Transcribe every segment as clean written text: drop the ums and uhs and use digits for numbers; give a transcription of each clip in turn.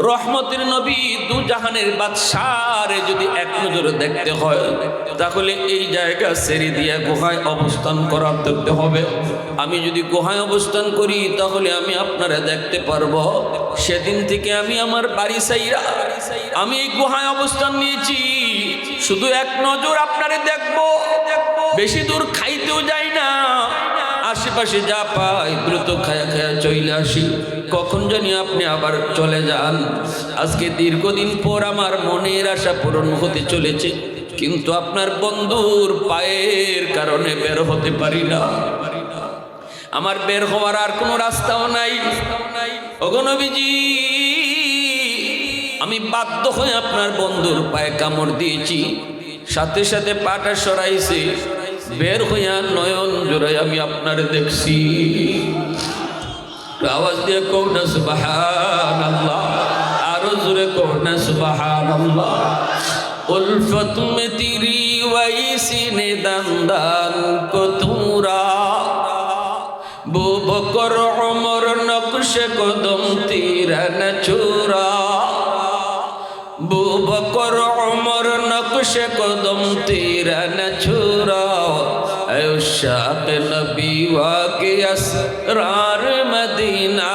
রহমতের নবী দু জাহানের বাদশারে যদি এক নজরে দেখতে হয় তাহলে এই জায়গা ছেড়ে দিয়ে গুহায় অবস্থান করতে হবে। আমি যদি গুহায় অবস্থান করি তাহলে আমি আপনারা দেখতে পারবো। সেদিন থেকে আমি আমার বাড়ি সাইরা আমি এই গুহায় অবস্থান নিয়েছি, শুধু এক নজর আপনারে দেখবো, বেশি দূর খাইতেও যাই না, আশেপাশে যা পাই দ্রুত খায়া খায়া চলে আসি, কখন জানি আপনি আবার চলে যান। আজকে দীর্ঘদিন পর আমার মনের আশা পূরণ হতে চলেছে, কিন্তু আপনার বন্ধুর পায়ের কারণে বের হতে পারি না। আমার বের হওয়ার আর কোনো রাস্তাও নাই। ওগো নবীজি, আমি বাধ্য হয়ে আপনার বন্ধুর পায়ে কামড় দিয়েছি, সাথে সাথে পাটা সরাইছি, বের হইয়া নয়ন জোড়াই আমি আপনারে দেখছি। আওয়াজ দিয়ে কও না সুবহানাল্লাহ, আরো জোরে কও না সুবহানাল্লাহ। উলফত মে তেরি ওয়াইসি নে দান্দান কো তুরা, বু বকর উমর নকশে কদম তেরা ন চুরা, বু বকর উমর নকশে কদম তেরা ন চুরা, शाक़ नबी वाक़े असरार मदीना,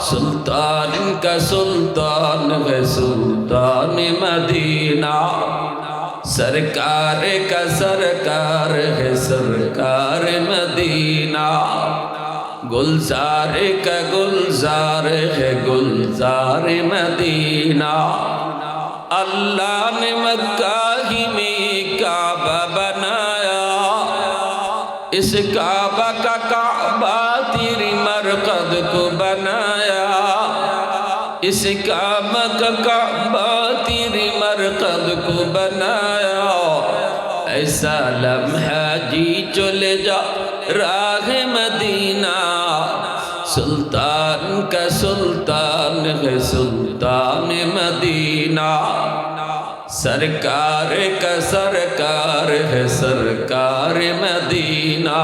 सुल्तान का सुल्तान है सुल्तान मदीना, सरकार का सरकार है सरकार मदीना, गुलजार का गुलजार है गुलजार मदीना। अल्लाह ने मक्का ही में काबा बनाया, इस काबा का काबा तेरी मरकद को बनाया, इस काबा का काबा तेरी मरकद को बनाया। ऐसा लम्हा जी चले जा राह मदीना, सुल्तान का सुल्तान है सुल्तान मदीना, सरकार का सरकार है सरकार मदीना,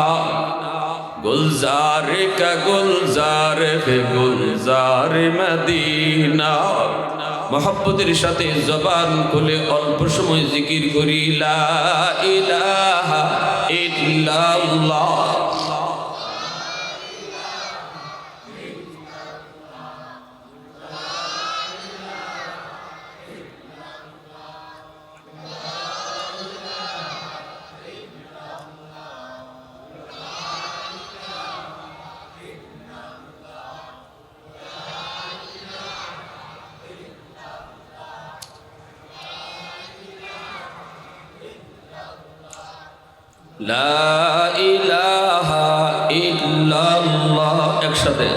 गुलजार का गुलजार है गुलजार मदीना। मोहब्बतेर साथे जबान खुले अल्प समय जिकिर करी ला इलाहा इल्लाल्लाह। লা ইলাহা ইল্লাল্লাহ, একসাথে।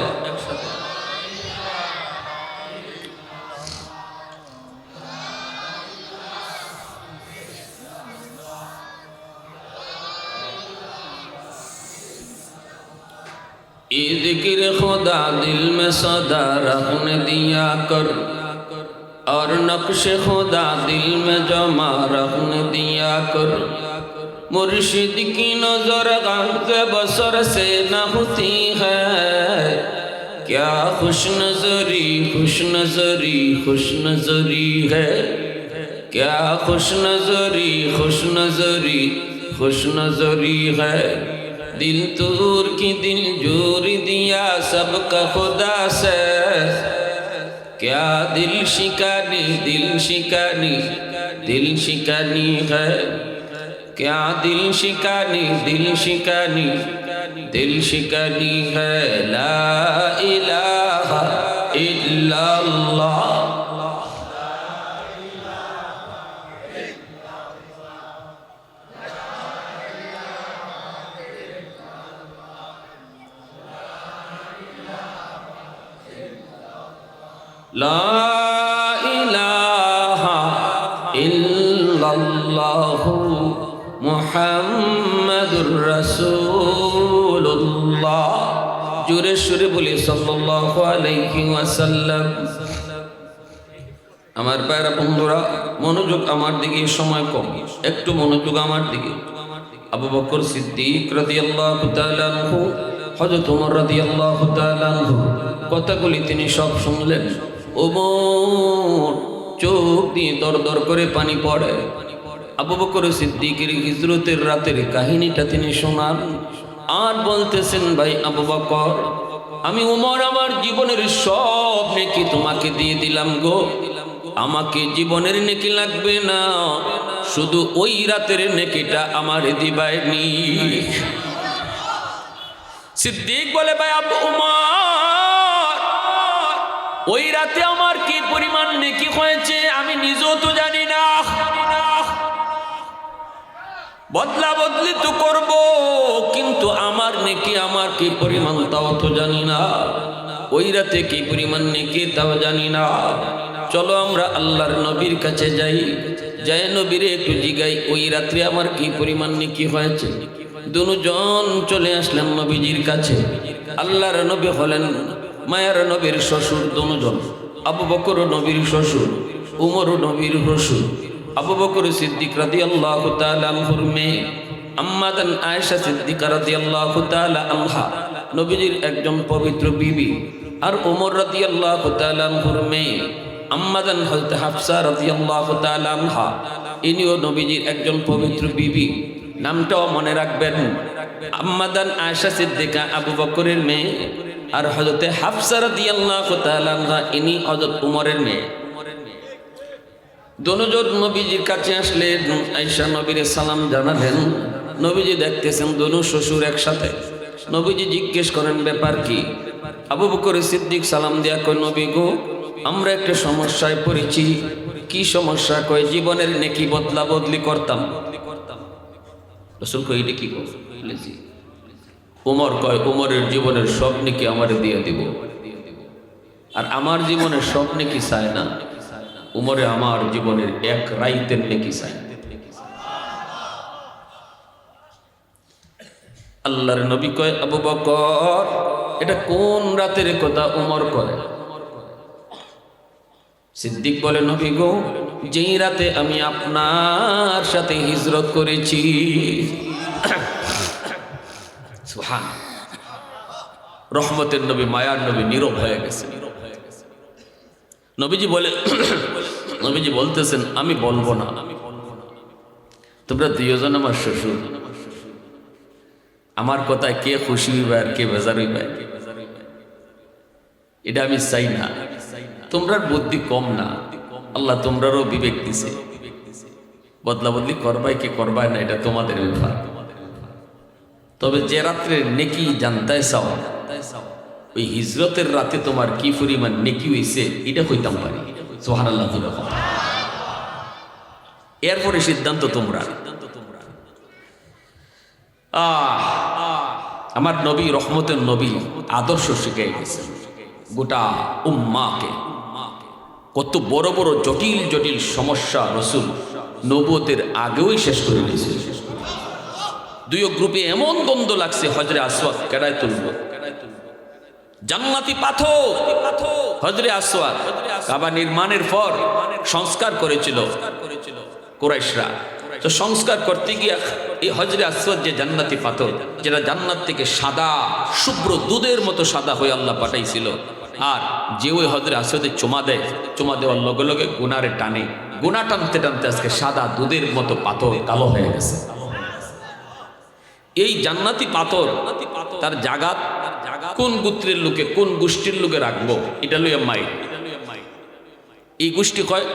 ये जिक्र खुदा दिल में सदा रखने दिया कर, और नक्श खुदा दिल में जमा रखने दिया कर। मुर्शिद की नजर गज़ बसर से न होती है, क्या खुश नजरी खुश नजरी खुश नजरी है, क्या खुश नजरी खुश नजरी खुश नजरी है। दिल तूर की दिल जोर दिया सबका खुदा से, क्या दिल शिकानी दिल शिकानी दिल शिकानी है, क्या दिल शिकानी दिल शिकानी दिल शिकानी है। ला इलाहा इल्लल्लाह। ला इलाहा इल्लल्लाह मुहम्मदुर रसूलुल्लाह। जोरे सुरे बोले सल्लल्लाहु अलैहि वसल्लम। আমার ভাইরা বন্ধুরা, মনোযোগ আমার দিকে, সময় কম, একটু মনোযোগ আমার দিকে। আবু বকর সিদ্দিক রাদিয়াল্লাহু তাআলা আনহু, হযরত ওমর রাদিয়াল্লাহু তাআলা আনহু কথাগুলি তিনি সব শুনলেন। ওমর চোখ দিয়ে দর দর করে পানি পড়ে। আবু বকর সিদ্দিকের হিজরতের রাতের কাহিনীটা তিনি শোনান আর বলতেছেন, ভাই আবু বকর, আমি ওমর আমার জীবনের সব নেকি তোমাকে দিয়ে দিলাম গো, আমাকে জীবনের নেকি লাগবে না, শুধু ওই রাতের নেকিটা আমার দিবাইনি। সিদ্দিক বলে, ভাই আবু ওমর, ওই রাতে আমার কি পরিমাণ নেকি হয়েছে আমি নিজেও তো জানি না, বদলা বদলি তো করব, কিন্তু আমার নেকি আমার কি পরিমাণ তাও তো জানি না, ওই রাতে কি পরিমাণ নেকি তাও জানি না। চলো আমরা আল্লাহর নবীর কাছে যাই, যাই নবীরে একটু জিগাই ওই রাত্রে আমার কি পরিমাণ নেকি হয়েছে। দুজন চলে আসলেন নবীজির কাছে। আল্লাহর নবী হলেন মায়ার নবীর শ্বশুর দুজন, আবু বকর নবীর শ্বশুর, উমর নবীর শ্বশুর। আবু বকর সিদ্দিক রাদিয়াল্লাহু তাআলা আনহুর মেয়ে আম্মা জান আয়েশা সিদ্দিকা রাদিয়াল্লাহু তাআলা আনহা নবীজির একজন পবিত্র বিবি, আর ওমর রাদিয়াল্লাহু তাআলা আনহুর মেয়ে আম্মা জান হযরত হাফসা রাদিয়াল্লাহু তাআলা আনহা, ইনিও নবীজির একজন পবিত্র বিবি। নামটাও মনে রাখবেন, আম্মা জান আয়েশা সিদ্দিকা আবু বকরের মেয়ে, আর হযরত হাফসা রাদিয়াল্লাহু তাআলা আনহা ইনি হযরত ওমরের মেয়ে। দুজন নবীজির কাছে আসলেন, আয়েশা নবীর সালাম জানালেন। নবীজি দেখতেছেন দুনো শ্বশুর একসাথে। নবীজি জিজ্ঞেস করেন, ব্যাপার কি? আবু বকর সিদ্দিক সালাম দিয়া কয়, নবী গো, আমরা একটা সমস্যায় পড়েছি। কি সমস্যা? কয়, জীবনের নেকি বদলা বদলি করতাম। রাসূল কয়, এটা কি বলেছি? ওমর কয়, ওমরের জীবনের সব নেকি আমারে দিয়ে দিব, আর আমার জীবনের সব নেকি চায় না, উমরে আমার জীবনের এক রাইতের নেকি চায়। আল্লাহর নবী কয়, আবু বকর, এটা কোন রাতের কথা উমর করে? সিদ্দিক বলে, নবী গো, যেই রাতে আমি আপনার সাথে হিজরত করেছি। সুবহান, রহমতের নবী, মায়ার নবী নীরব হয়ে গেছে। নবীজি বলে, নবীজি বলতেছেন, আমি বলবো না, তোমরা দুইজন আমার শ্বশুর, আমার কথায় কে খুশি হইবে আর কে বেজার হইবে এটা আমি চাই না। তোমরার বুদ্ধি কম না, আল্লাহ তোমরারও বিবেক দিছে, বদলা বদলি করবাই কে করবাই না এটা তোমাদের ব্যাপার। তবে যে রাত্রে নেকি জানতে চাও, ওই হিজরতের রাতে তোমার কি পরিমাণ নেকি হইছে এটা কইতাম পারি। সুবহানাল্লাহ। এরপরে সিদ্ধান্ত তোমরা। আমার নবী, রহমতের নবী, আদর্শ শিখে গেছে গোটা উম্মাকে। কত বড় বড় জটিল জটিল সমস্যা রসুল নবুয়তের আগেই শেষ করে দিয়েছে। দুই গ্রুপে এমন দ্বন্দ্ব লাগছে, হজরে আসওয়াদ কেডায় তুলব, জান্নাতি পাথর হজরে আসওয়াদ কাবা নির্মাণের পর সংস্কার করেছিল কুরাইশরা। তো সংস্কার করতে গিয়া এই হজরে আসওয়াদ যে জান্নাতি পাথর, যেটা জান্নাত থেকে সাদা শুভ্র দুধের মতো সাদা হয়ে আল্লাহ পাঠাইছিল, আর যে ওই হজরে আসওয়াদে চুমা দেয়, চুমা দেওয়ার লগে লগে গুনারে টানে, গুনা টানতে টানতে আজকে সাদা দুধের মতো পাথর কালো হয়ে গেছে। এই জান্নাতি পাথর তার জাগাত কোন গোত্রের লোকে কোন গোষ্ঠীর লোকে রাখবো, এটা লইয়া মাই। এই গোষ্ঠী কয়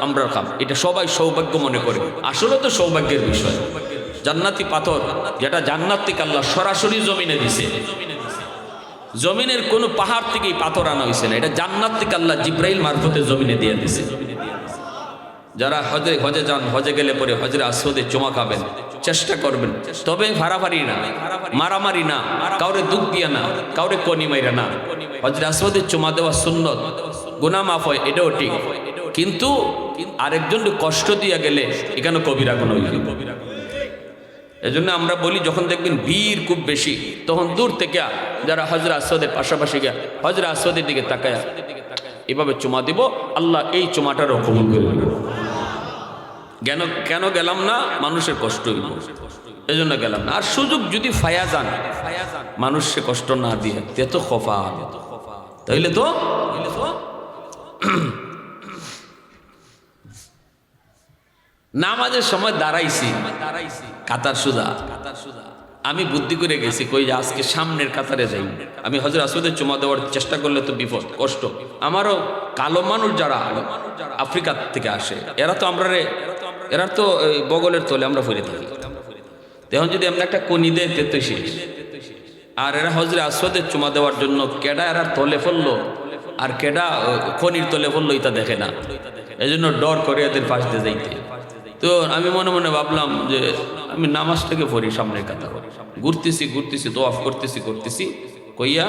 আমরা কাম, এটা সবাই সৌভাগ্য মনে করে, আসলে তো সৌভাগ্যের বিষয়। জান্নাতি পাথর যেটা জান্নাত থেকে আল্লাহ সরাসরি জমিনে দিছে, জমিনের কোনো পাহাড় থেকে পাথর আনা হয়েছে না, এটা জান্নাত থেকে আল্লাহ জিব্রাইল মারফতে জমিনে দিয়ে দিছে। যারা হজে যান, হজে গেলে পরে হজরে আসওয়াদে চুমা খাবেন, চেষ্টা করবেন, তবে ফাড়াফাড়ি না, মারামারি না, কাউরে দুঃখ দিয়া না, কাউরে কনি মাইরা না। হজরে আসওয়াদে চুমা দেওয়া সুন্নত, গুনাহ মাফ হয়, এটাও ঠিক, কিন্তু আরেকজনকে কষ্ট দিয়া গেলে এখানে কবিরা গুনাহ হইবে। এজন্য আমরা বলি, যখন দেখবেন ভিড় খুব বেশি, তখন দূর থেকে যারা হজরে আসওয়াদের পাশাপাশি গিয়া হজরে আসওয়াদের দিকে তাকায়া এভাবে চুমা দিব, আল্লাহ এই চুমাটারও কবুল করে নেবে। কেন গেলাম না? মানুষের কষ্ট হইল, এজন্য গেলাম না। আর সুযোগ যদি ফায়া যান, মানুষকে কষ্ট না দিয়ে তে তো খফা, তাইলে তো নামাজের সময় দাঁড়াইছি কাতার সুদা, আমি বুদ্ধি করে গেছি কই যে আজকে সামনের কাতারে যাই। আমি হযরত আসওয়াদের চুমা দেওয়ার চেষ্টা করলে তো বিপদ কষ্ট। আমারও কালো মানুষ যারা আফ্রিকা থেকে আসে এরা তো বগলের তলে আমরা ফিরে থাকি। তখন যদি আমরা একটা কনি দেয় তো শেষ। আর এরা হযরত আসওয়াদের চুমা দেওয়ার জন্য কেডা এরা তলে ফেললো আর কেডা খনির তলে ফেললো এটা দেখে না, এই জন্য ডর করে এদের পাশ দিয়ে যাইতে। তো আমি মনে মনে ভাবলাম যে আমি নামাজটাকে পড়ি সামনের কাতার, ঘুরতেছি তোয়াফ করতেছি কইয়া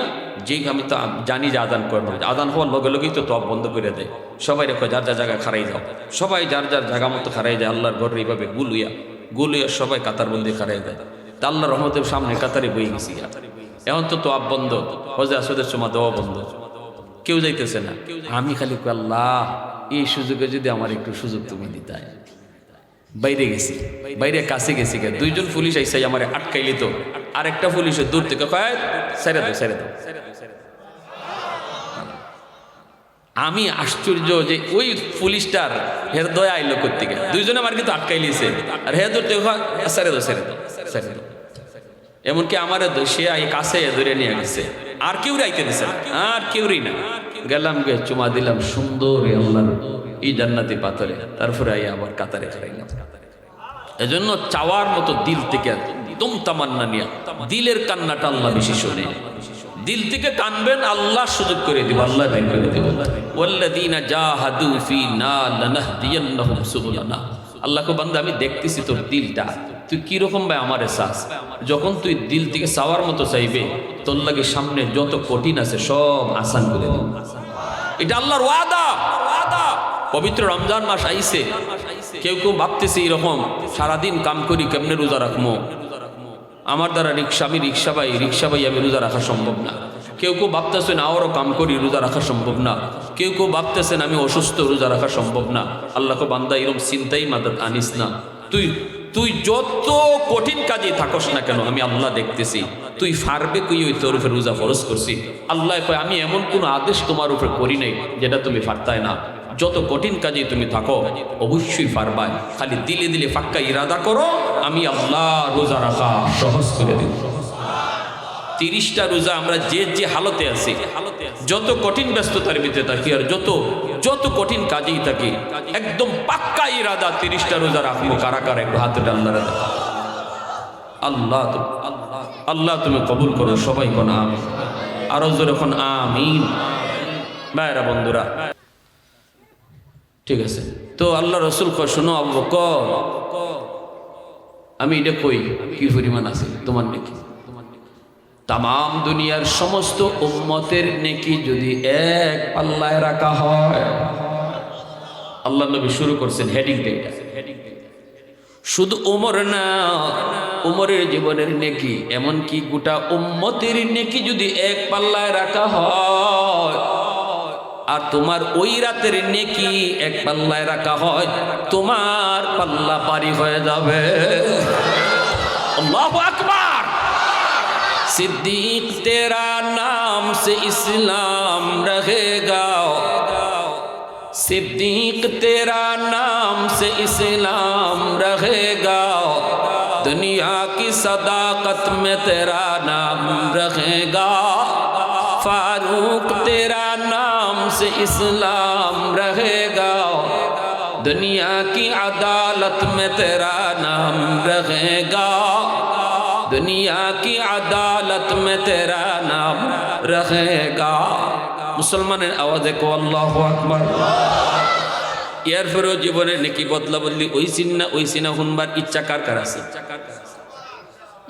যে আমি তো জানি যে আজান করবো, আজান হওয়ার লগে লগেই তো তোয়াফ বন্ধ করে দেয়। সবাই রেখো যার যার জায়গায় খারাই যাও, সবাই যার যার জায়গা মতো খারাই যায়। আল্লাহর ঘরে এইভাবে গুলুইয়া সবাই কাতার বন্দি খারাই দেয়। তা আল্লাহর রহমতের সামনে কাতারে বই গেছি। এখন তো তোয়াফ বন্ধ, হযরত আসওয়াদের চুমা দেওয়া বন্ধ, কেউ যাইতেছে না। আমি খালি আল্লাহ এই সুযোগে যদি আমার একটু সুযোগ তুমি দিতাই। বাইরে গেছি, বাইরে কাছে গেছি, দুইজন পুলিশ আইসাই আমার আটকাইলি। তো আরেকটা পুলিশ দূর থেকে কয় ছেড়ে দাও। আমি আশ্চর্য যে ওই পুলিশটার হের দয়া আইলো কোত্থেকে, দুইজনে আমার কিন্তু আটকাইলিছে আর হে দূর থেকে ছেড়ে দাও। এমনকি আমার সে কাছে ধরে নিয়ে গেছে, আর কেউ রাইতে দিছে আর কেউই না। গেলাম গে চুমা দিলাম সুন্দর আল্লাহর এই জান্নাতি পাথরে, তারপরে আবার কাতারে খাইলাম। এজন্য চাওয়ার মতো দিল থেকে একদম তামান্না নিয়া, দিলের কান্নাটা আল্লাহ বেশি শোনে। দিল থেকে কানবেন, আল্লাহ সুযোগ করে দিব, আল্লাহ বের করে দিব। ওয়াল্লাযীনা জাহাদু ফীনা লানাহদিয়ান্নাহুম সুবুলানা। আল্লাহকে বান্দা আমি দেখতেছি তোর দিলটা, তুই কিরকম ভাই আমার এহসাস। যখন তুই দিল থেকে চাওয়ার মতো চাইবে, তোর লাগে সামনে যত কঠিন আছে সব আসান করে দিব। এটা আল্লাহর ওয়াদা। পবিত্র রমজান মাস আইছে, কেউ ভাবতেছে এরকম সারাদিন কাম করি কেমনে রোজা রাখবো, আমার দ্বারা আমি রিক্সা পাই আমি রোজা রাখা সম্ভব না। কেউ ভাবতেছেন আরও কাম করি রোজা রাখা সম্ভব না। কেউ ভাবতেছেন আমি অসুস্থ রোজা রাখা সম্ভব না। আল্লাহকে বান্দা এরকম চিন্তাই মাদাত আনিস না। তুই যত কঠিন কাজে থাকস না কেন, আমি আল্লাহ দেখতেছি তুই ফারবে কই ওই তোর উপরে রোজা ফরজ করছি। আল্লাহ কয় আমি এমন কোনো আদেশ তোমার উপরে করি নাই যেটা তুমি ফারতাই না। যত কঠিন কাজে তুমি থাকো অবশ্যই পারবাই, খালি দিলে ফাক্কা ইরাদা করো, আমি আল্লাহ রোজা রাখা সহজ করে দেব। 30টা রোজা আমরা যে হালতে আছি, যত কঠিন ব্যস্ততার ভিতরে থাকি আর যত কঠিন কাজেই থাকি, একদম পাক্কা ইরাদা 30টা রোজা রাখবো। কারা একটু হাতে আল্লাহ আল্লাহ তুমি কবুল করো, সবাই কোন আমিন, আরো জোরে কোন আমিন। ভাইরা বন্ধুরা, ঠিক আছে। তো আল্লাহ রসুল কয় শোনো আবু বকর, আমি এটা কই কি পরিমাণ আছে তোমার নেকি। তামাম দুনিয়ার সমস্ত উম্মতের নেকি যদি এক পাল্লায় রাখা হয়, আল্লাহ নবী শুরু করছেন হেডিংটা, শুধু ওমর না, ওমরের জীবনের নেকি এমনকি গোটা উম্মতের নেকি যদি এক পাল্লায় রাখা হয়, আর তোমার ওই রাতের নেকি এক পাল্লায় রাখা হয়, তোমার পাল্লা পারি হয়ে যাবে। আল্লাহু আকবার। सिद्दीक तेरा नाम से इस्लाम रहेगा, सिद्दीक तेरा नाम से इस्लाम रहेगा, दुनिया की सदाकत में तेरा नाम रहेगा, फारूक तेरा नाम से इस्लाम रहेगा, दुनिया की अदालत में तेरा नाम रहेगा, दुनिया की अदालत में तेरा नाम रहेगा। मुसलमाনের আওয়াজে কো আল্লাহু আকবার। এরপরেও জীবনের নেকি বদলা বদলি ওই সিনা শুনবার ইচ্ছা কার আছে?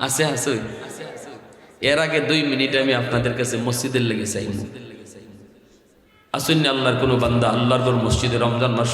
আছে। এর আগে 2 মিনিট আমি আপনাদের কাছে মসজিদের লেগে চাই। আসুন আল্লাহর কোনো বান্দা আল্লাহর মসজিদে রমজান মাস